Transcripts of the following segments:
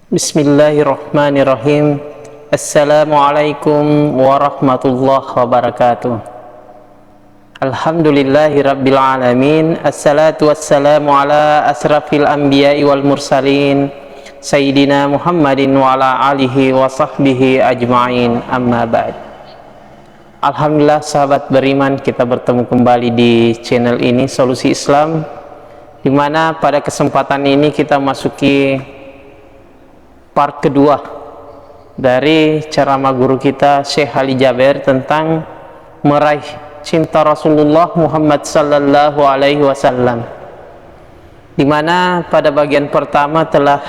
Bismillahirrahmanirrahim. Assalamualaikum warahmatullahi wabarakatuh. Alhamdulillahi rabbil alamin. Assalatu wassalamu ala asrafil anbiya'i wal mursalin Sayyidina Muhammadin wa ala alihi wa sahbihi ajma'in, amma ba'd. Alhamdulillah sahabat beriman, kita bertemu kembali di channel ini Solusi Islam, dimana pada kesempatan ini kita masuki part kedua dari ceramah guru kita Syekh Ali Jaber tentang meraih cinta Rasulullah Muhammad sallallahu alaihi wasallam, dimana pada bagian pertama telah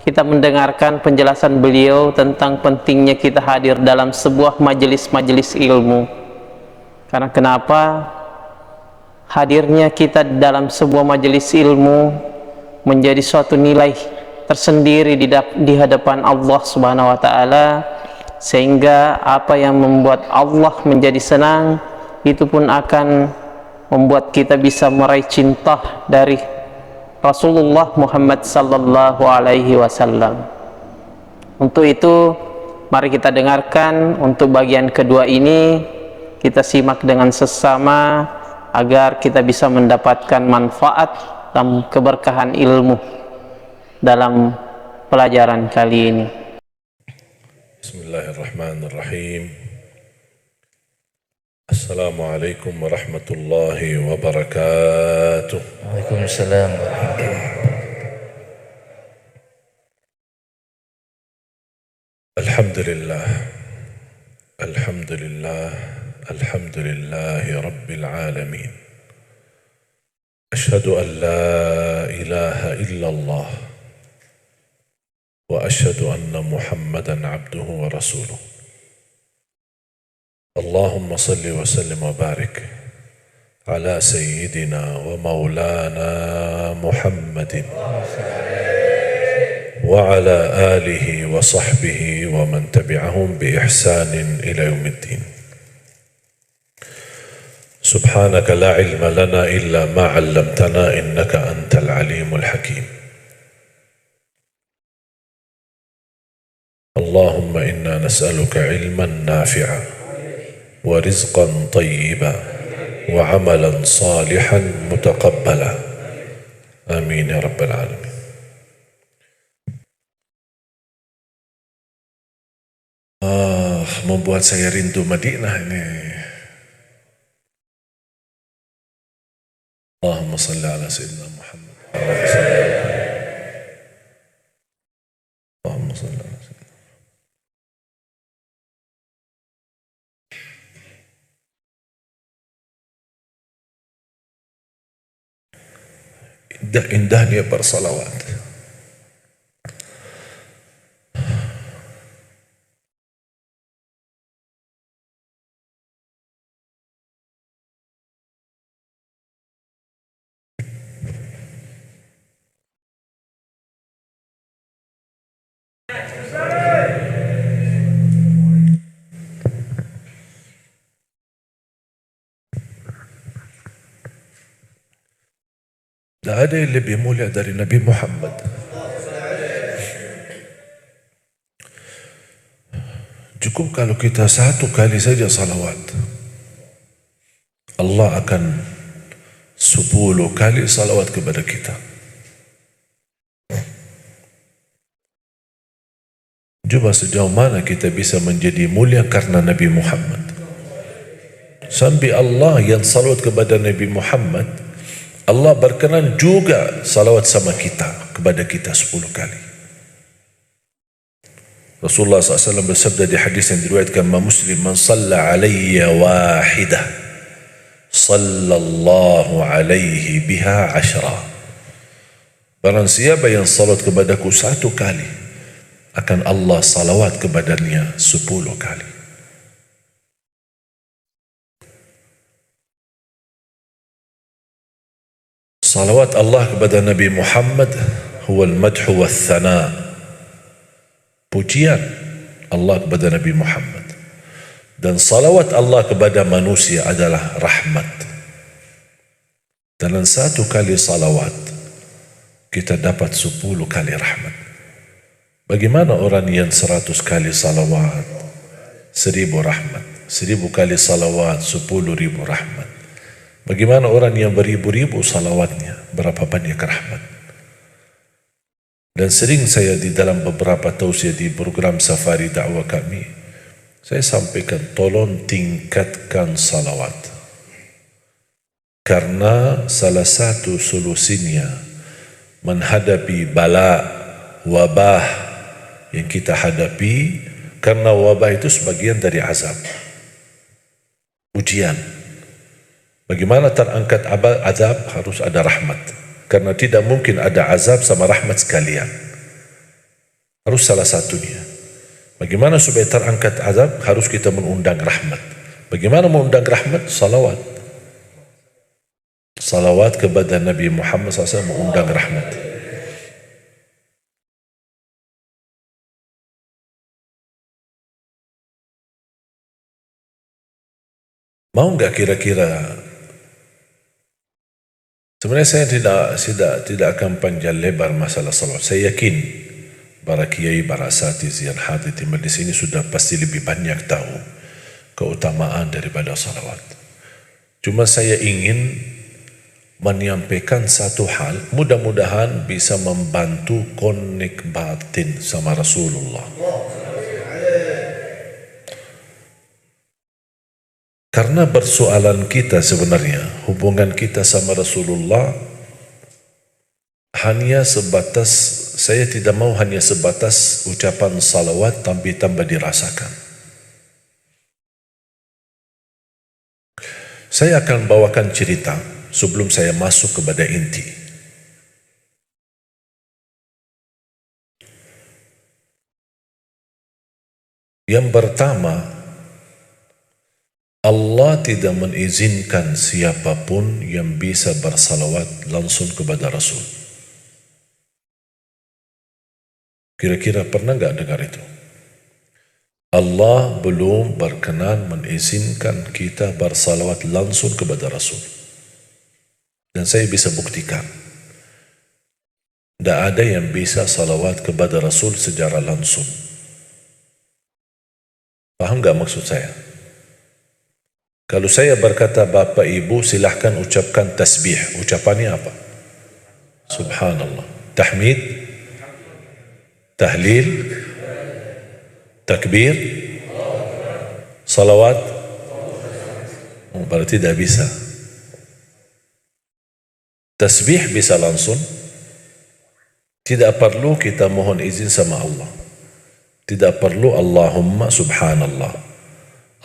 kita mendengarkan penjelasan beliau tentang pentingnya kita hadir dalam sebuah majelis-majelis ilmu. Karena kenapa hadirnya kita dalam sebuah majelis ilmu menjadi suatu nilai tersendiri di hadapan Allah Subhanahu wa taala, sehingga apa yang membuat Allah menjadi senang itu pun akan membuat kita bisa meraih cinta dari Rasulullah Muhammad sallallahu alaihi wasallam. Untuk itu mari kita dengarkan untuk bagian kedua ini, kita simak dengan sesama agar kita bisa mendapatkan manfaat dan keberkahan ilmu dalam pelajaran kali ini. Bismillahirrahmanirrahim. Assalamualaikum warahmatullahi wabarakatuh. Waalaikumsalam. Alhamdulillah. Alhamdulillah. Alhamdulillahi rabbil alamin. Ashhadu an la ilaha illallah wa ashhadu anna Muhammadan abduhu wa rasuluh. Allahumma salli wa sallim wa barik ala sayyidina wa maulana Muhammadin wa ala alihi wa sahbihi wa man tabi'ahum bi ihsanin ila yaumiddin. Subhanaka la ilma lana illa ma 'allamtana innaka antal alimul hakim. Allahumma inna nas'aluka ilman nafi'a wa rizqan tayyiba wa amalan salihan mutaqabbala. Amin ya rabbal alamin. Membuat saya rindu Madinah ini. Allahumma salli ala sayyidina Muhammad. Allahumma salli ala sayyidina. Indah-indahnya bersalawat. Tidak ada yang lebih mulia dari Nabi Muhammad. Cukup kalau kita satu kali saja salawat, Allah akan 10 kali salawat kepada kita. Coba sejauh mana kita bisa menjadi mulia karena Nabi Muhammad. Sampai Allah yang salawat kepada Nabi Muhammad, Allah berkenan juga salawat sama kita, kepada kita 10 kali. Rasulullah SAW bersabda di hadis yang diriwayatkan Imam Muslim, "Man shalla alayya wahidah, sallallahu alaihi biha 10." Barang siapa yang salawat kepadaku 1 kali, akan Allah salawat kepadanya 10 kali. Salawat Allah kepada Nabi Muhammad huwa al-madhu wa thana. Pujian Allah kepada Nabi Muhammad. Dan salawat Allah kepada manusia adalah rahmat. Dalam 1 kali salawat kita dapat 10 kali rahmat. Bagaimana orang yang 100 kali salawat 1000 rahmat, 1000 kali salawat 10.000 rahmat? Bagaimana orang yang beribu-ribu salawatnya, berapa banyak rahmat? Dan sering saya di dalam beberapa tausiah di program Safari Dakwah kami, saya sampaikan tolong tingkatkan salawat. Karena salah satu solusinya menghadapi bala, wabah yang kita hadapi, karena wabah itu sebagian dari azab, ujian. Bagaimana terangkat azab? Harus ada rahmat. Karena tidak mungkin ada azab sama rahmat sekalian. Harus salah satunya. Bagaimana supaya terangkat azab? Harus kita mengundang rahmat. Bagaimana mengundang rahmat? Salawat. Salawat kepada Nabi Muhammad SAW mengundang rahmat. Mau enggak kira-kira? Sebenarnya saya tidak akan panjang lebar masalah salawat. Saya yakin para kiai, para asatiz yang hadir di majlis ini sudah pasti lebih banyak tahu keutamaan daripada salawat. Cuma saya ingin menyampaikan satu hal, mudah-mudahan bisa membantu konek batin sama Rasulullah. Karena persoalan kita sebenarnya, hubungan kita sama Rasulullah hanya sebatas, saya tidak mau hanya sebatas ucapan salawat tapi tambah dirasakan. Saya akan bawakan cerita sebelum saya masuk kepada inti. Yang pertama, Allah tidak mengizinkan siapapun yang bisa bersalawat langsung kepada Rasul. Kira-kira pernah enggak dengar itu? Allah belum berkenan mengizinkan kita bersalawat langsung kepada Rasul. Dan saya bisa buktikan. Tidak ada yang bisa salawat kepada Rasul secara langsung. Paham enggak maksud saya? Kalau saya berkata Bapak Ibu silahkan ucapkan tasbih, ucapannya apa? Subhanallah. Tahmid, tahlil, takbir, salawat. Berarti tidak bisa. Tasbih bisa langsung. Tidak perlu kita mohon izin sama Allah. Tidak perlu Allahumma subhanallah,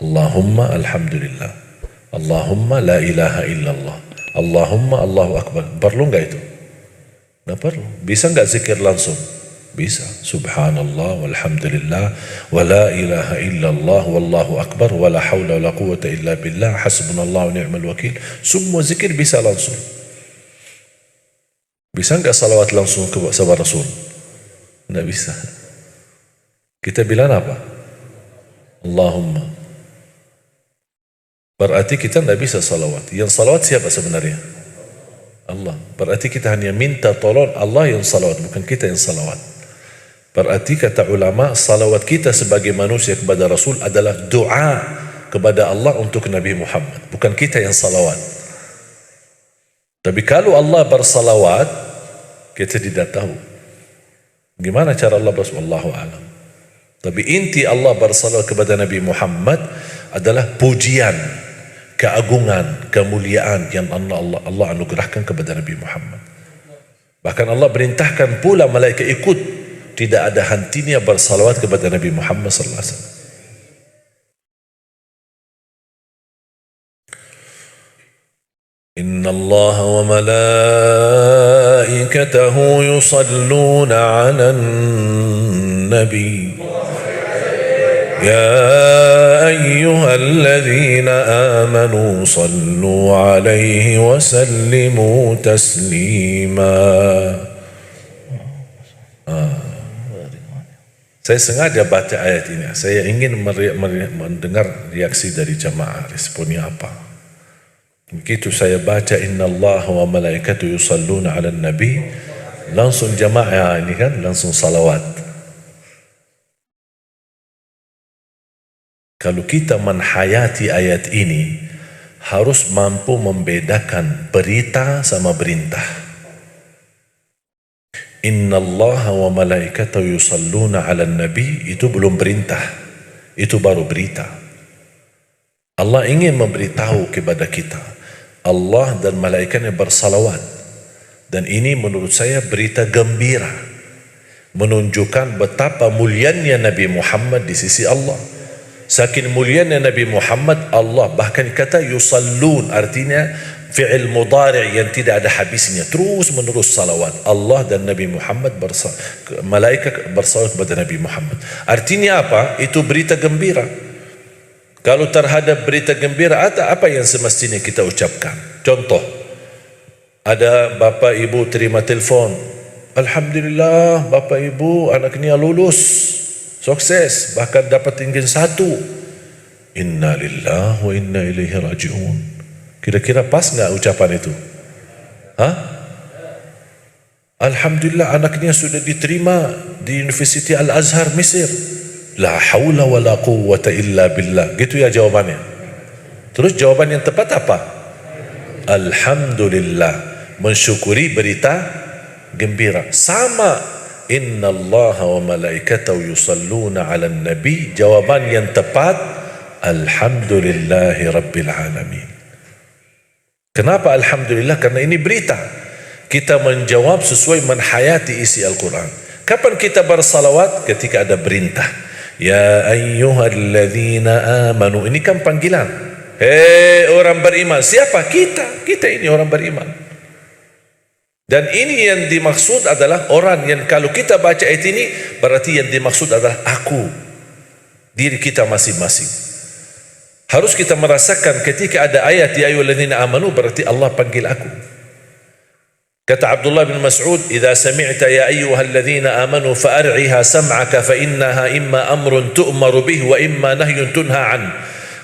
Allahumma alhamdulillah, Allahumma la ilaha illallah, Allahumma Allahu akbar. Perlu enggak itu? Enggak perlu. Bisa enggak zikir langsung? Bisa. Subhanallah walhamdulillah wa la ilaha illallah wallahu akbar wa la hawla wa la quwwata illa billah hasbunallahu wa ni'mal wakil. Semua zikir bisa langsung. Bisa enggak salawat langsung kepada Rasul? Enggak bisa. Kita bilang apa? Allahumma. Berarti kita tidak bisa salawat. Yang salawat siapa sebenarnya? Allah. Berarti kita hanya minta tolong Allah yang salawat, bukan kita yang salawat. Berarti kata ulama, salawat kita sebagai manusia kepada Rasul adalah doa kepada Allah untuk Nabi Muhammad, bukan kita yang salawat. Tapi kalau Allah bersalawat, kita tidak tahu gimana cara Allah bersalawat, Allahu a'lam. Tapi inti Allah bersalawat kepada Nabi Muhammad adalah pujian, keagungan, kemuliaan yang Allah anugerahkan kepada Nabi Muhammad. Bahkan Allah perintahkan pula malaikat ikut, tidak ada hentinya bersalawat kepada Nabi Muhammad sallallahu alaihi wasallam. Inna Allah wa malaikatahu yusalluna 'alan nabi. يا أيها الذين آمنوا صلوا عليه وسلموا تسليما. Saya sengaja baca ayat ini. Saya ingin mendengar reaksi dari jamaah, responnya apa. Begitu saya baca Inna Allah wa malaikatu yusalluna ala nabi, langsung jamaah ini kan langsung salawat. Kalau kita menhayati ayat ini, harus mampu membedakan berita sama perintah. Inna Allah wa malaikatahu yusalluna ala nabi, itu belum perintah, itu baru berita. Allah ingin memberitahu kepada kita, Allah dan malaikatnya bersalawat, dan ini menurut saya berita gembira, menunjukkan betapa mulianya Nabi Muhammad di sisi Allah. Saking mulianya Nabi Muhammad, Allah bahkan kata yusallun, artinya fi'il mudhari' yang tidak ada habisnya, terus menerus salawat. Allah dan Nabi Muhammad malaikat bersalawat kepada Nabi Muhammad. Artinya apa? Itu berita gembira. Kalau terhadap berita gembira, apa yang semestinya kita ucapkan? Contoh, ada bapa ibu terima telefon, alhamdulillah bapa ibu anaknya lulus, sukses, bahkan dapat tinggi 1. Inna lillahi wa inna ilaihi raji'un. Kira-kira pas enggak ucapan itu? Alhamdulillah anaknya sudah diterima di Universiti Al-Azhar Mesir. La haula wa la quwwata illa billah. Gitu ya jawabannya. Terus jawaban yang tepat apa? Alhamdulillah, mensyukuri berita gembira. Sama, inna Allah wa malaikatahu yusalluna ala nabi, jawaban yang tepat alhamdulillahi rabbil alamin. Kenapa alhamdulillah? Karena ini berita. Kita menjawab sesuai menhayati isi Al-Quran. Kapan kita bersalawat? Ketika ada perintah. Ya ayyuhalladzina amanu. Ini kan panggilan. Hei orang beriman. Siapa? Kita. Kita ini orang beriman. Dan ini yang dimaksud adalah orang yang kalau kita baca ayat ini, berarti yang dimaksud adalah aku. Diri kita masing-masing. Harus kita merasakan ketika ada ayat ya ayyuhalladzina amanu, berarti Allah panggil aku. Kata Abdullah bin Mas'ud, "Idza sami'ta ya ayyuhalladzina amanu fa'ar'iha sam'aka fa innaha imma amrun tu'maru bihi wa imma nahyun tunha an."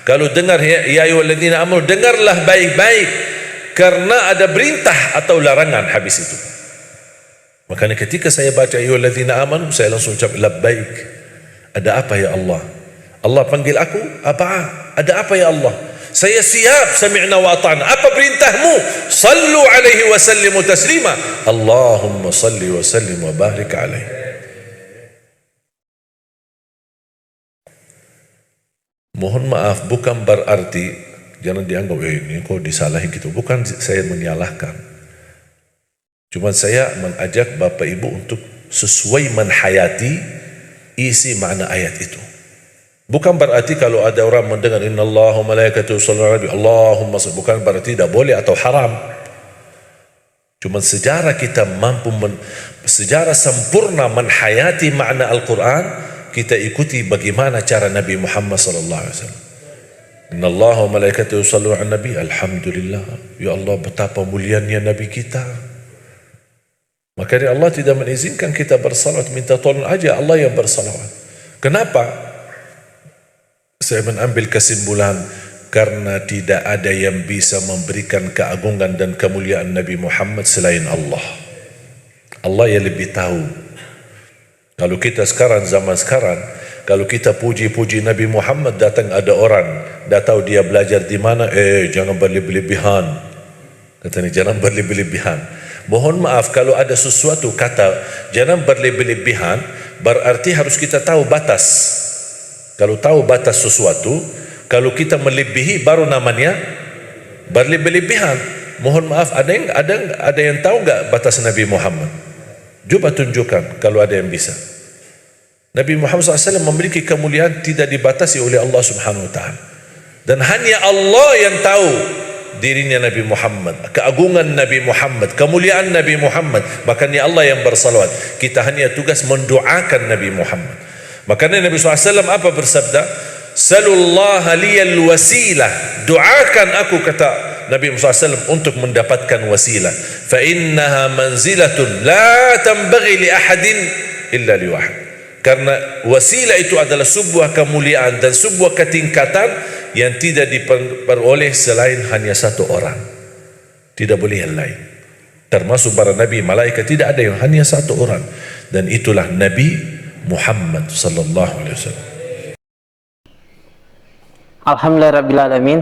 Kalau dengar ya ayyuhalladzina amanu, dengarlah baik-baik karena ada perintah atau larangan habis itu. Makanya ketika saya baca ya ayyuhalladzina amanu, saya langsung ucap labbaik. Ada apa ya Allah? Allah panggil aku, apa? Ada apa ya Allah? Saya siap, sami'na wa ata'na. Apa perintahmu? Sallu alaihi wa sallimu taslima. Allahumma salli wa sallim wa barik alaihi. Mohon maaf, bukan berarti jangan dianggap ini kok disalahin gitu. Bukan saya menyalahkan. Cuma saya mengajak Bapak Ibu untuk sesuai menhayati isi makna ayat itu. Bukan berarti kalau ada orang mendengar innallaha wa malaikatahu yusholluna 'alan nabi, Allahumma shalli, bukan berarti tidak boleh atau haram. Cuma sejarah kita mampu sejarah sempurna menhayati makna Al-Quran, kita ikuti bagaimana cara Nabi Muhammad sallallahu alaihi wasallam. Innallaha wa malaikatahu yusholluna 'alan nabi, alhamdulillah. Ya Allah, betapa mulianya Nabi kita. Makanya Allah tidak mengizinkan kita bersalawat, minta tolong aja Allah yang bersalawat. Kenapa? Saya mengambil kesimpulan karena tidak ada yang bisa memberikan keagungan dan kemuliaan Nabi Muhammad selain Allah. Allah yang lebih tahu. Kalau kita sekarang, zaman sekarang, kalau kita puji-puji Nabi Muhammad, datang ada orang, dah tahu dia belajar di mana, jangan berlebih-lebihan. Katanya jangan berlebih-lebihan. Mohon maaf kalau ada sesuatu kata jangan berlebih-lebihan, berarti harus kita tahu batas. Kalau tahu batas sesuatu, kalau kita melebihi baru namanya berlebih-lebihan. Mohon maaf, ada yang tahu enggak batas Nabi Muhammad? Coba tunjukkan kalau ada yang bisa. Nabi Muhammad SAW memiliki kemuliaan tidak dibatasi oleh Allah Subhanahu Wa Taala. Dan hanya Allah yang tahu dirinya Nabi Muhammad, keagungan Nabi Muhammad, kemuliaan Nabi Muhammad. Makanya Allah yang bersalawat. Kita hanya tugas mendoakan Nabi Muhammad. Makanya Nabi SAW apa bersabda? Salullaha liyal wasilah. Doakan aku, kata Nabi SAW, untuk mendapatkan wasilah. Fa innaha manzilatun la tanbaghi li ahadin illa li wahid. Karena wasilah itu adalah sebuah kemuliaan dan sebuah ketingkatan yang tidak diperoleh selain hanya satu orang. Tidak boleh yang lain. Termasuk para nabi, malaikat, tidak ada yang hanya satu orang. Dan itulah Nabi Muhammad sallallahu alaihi wasallam. Alhamdulillahirrabbilalamin.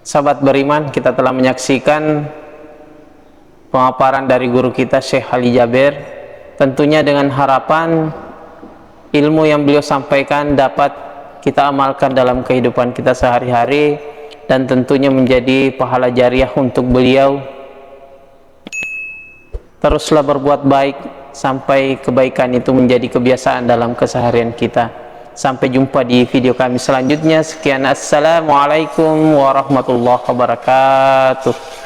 Sahabat beriman, kita telah menyaksikan pemaparan dari guru kita Syekh Ali Jaber, tentunya dengan harapan ilmu yang beliau sampaikan dapat kita amalkan dalam kehidupan kita sehari-hari, dan tentunya menjadi pahala jariah untuk beliau. Teruslah berbuat baik sampai kebaikan itu menjadi kebiasaan dalam keseharian kita. Sampai jumpa di video kami selanjutnya. Sekian, assalamualaikum warahmatullahi wabarakatuh.